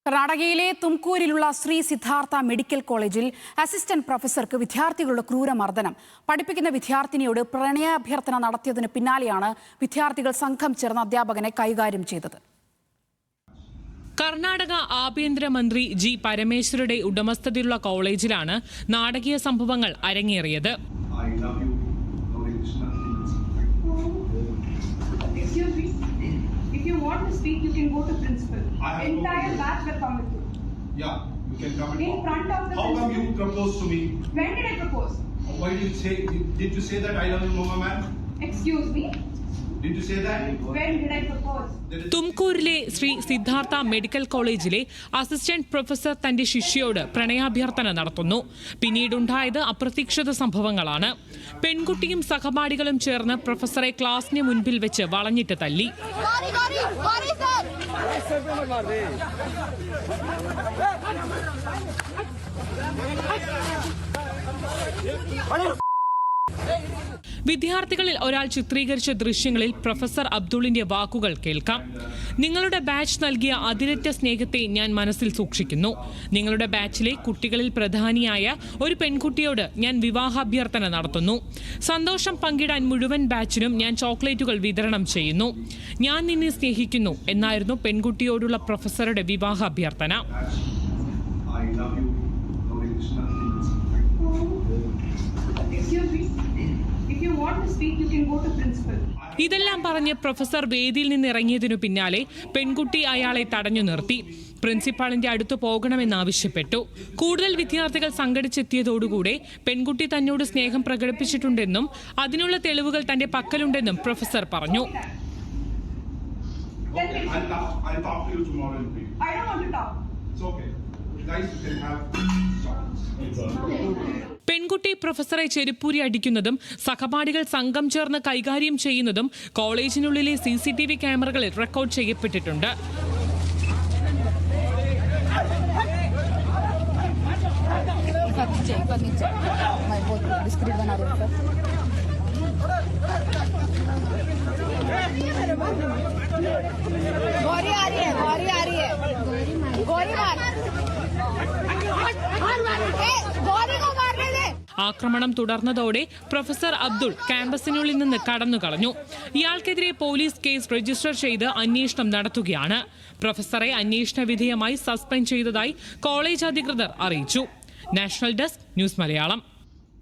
കർണാടകയിലെ തുംകൂരിലുള്ള ശ്രീ സിദ്ധാർത്ഥ മെഡിക്കൽ കോളേജിൽ അസിസ്റ്റന്റ് പ്രൊഫസർക്ക് വിദ്യാർത്ഥികളുടെ ക്രൂരമർദ്ദനം. പഠിപ്പിക്കുന്ന വിദ്യാർത്ഥിനിയോട് പ്രണയാഭ്യർത്ഥന നടത്തിയതിന് പിന്നാലെയാണ് വിദ്യാർത്ഥികൾ സംഘം ചേർന്ന അധ്യാപകനെ കൈകാര്യം ചെയ്തത്. കർണാടക ആഭ്യന്തരമന്ത്രി ജി പരമേശ്വരുടെ ഉടമസ്ഥതയിലുള്ള കോളേജിലാണ് നാടകീയ സംഭവങ്ങൾ അരങ്ങേറിയത്. If you want to speak, you can go to principal. Entire batch will come with you. Yeah, you can come in front of the How principal. come you proposed to me? When did I propose? Why did you say? Did you say that I love you, Mama man? Excuse me? Did you say that? When did I propose? തുംകൂരിലെ Sri Siddhartha medical കോളേജിലെ assistant professor തന്റെ ശിഷ്യയോട് പ്രണയാഭ്യർത്ഥന നടത്തുന്നു. പിന്നീടുണ്ടായത് അപ്രതീക്ഷിത സംഭവങ്ങളാണ്. പെൺകുട്ടിയും സഹപാഠികളും ചേർന്ന് പ്രൊഫസറെ ക്ലാസിന് മുൻപിൽ വെച്ച് വളഞ്ഞിട്ട് തല്ലി. വിദ്യാർത്ഥികളിൽ ഒരാൾ ചിത്രീകരിച്ച ദൃശ്യങ്ങളിൽ പ്രൊഫസർ അബ്ദുളിന്റെ വാക്കുകൾ കേൾക്കാം. നിങ്ങളുടെ ബാച്ച് നൽകിയ അതിരറ്റ സ്നേഹത്തെ ഞാൻ മനസ്സിൽ സൂക്ഷിക്കുന്നു. നിങ്ങളുടെ ബാച്ചിലെ കുട്ടികളിൽ പ്രധാനിയായ ഒരു പെൺകുട്ടിയോട് ഞാൻ വിവാഹാഭ്യർത്ഥന നടത്തുന്നു. സന്തോഷം പങ്കിടാൻ മുഴുവൻ ബാച്ചിനും ഞാൻ ചോക്ലേറ്റുകൾ വിതരണം ചെയ്യുന്നു. ഞാൻ നിന്നെ സ്നേഹിക്കുന്നു എന്നായിരുന്നു പെൺകുട്ടിയോടുള്ള പ്രൊഫസറുടെ വിവാഹാഭ്യർത്ഥന. ഇതെല്ലാം പറഞ്ഞ് പ്രൊഫസർ വേദിയിൽ നിന്ന് ഇറങ്ങിയതിനു പിന്നാലെ പെൺകുട്ടി അയാളെ തടഞ്ഞു നിർത്തി. പ്രിൻസിപ്പാളിന്റെ അടുത്ത് പോകണമെന്നാവശ്യപ്പെട്ടു. കൂടുതൽ വിദ്യാർത്ഥികൾ സംഘടിച്ചെത്തിയതോടുകൂടെ പെൺകുട്ടി തന്നോട് സ്നേഹം പ്രകടിപ്പിച്ചിട്ടുണ്ടെന്നും അതിനുള്ള തെളിവുകൾ തന്റെ പക്കലുണ്ടെന്നും പ്രൊഫസർ പറഞ്ഞു. പെൺകുട്ടി പ്രൊഫസറെ ചെരുപ്പൂരി അടിക്കുന്നതും സഹപാഠികൾ സംഘം ചേർന്ന് കൈകാര്യം ചെയ്യുന്നതും കോളേജിനുള്ളിലെ CCTV ക്യാമറകളിൽ റെക്കോർഡ് ചെയ്യപ്പെട്ടിട്ടുണ്ട്. ആക്രമണം തുടർന്നതോടെ പ്രൊഫസർ അബ്ദുൾ ക്യാമ്പസിനുള്ളിൽ നിന്ന് കടന്നുകളഞ്ഞു. ഇയാൾക്കെതിരെ പോലീസ് കേസ് രജിസ്റ്റർ ചെയ്ത് അന്വേഷണം നടത്തുകയാണ്. പ്രൊഫസറെ അന്വേഷണ വിധേയമായി സസ്പെൻഡ് ചെയ്തതായി കോളേജ് അധികൃതർ അറിയിച്ചു. National desk news Malayalam.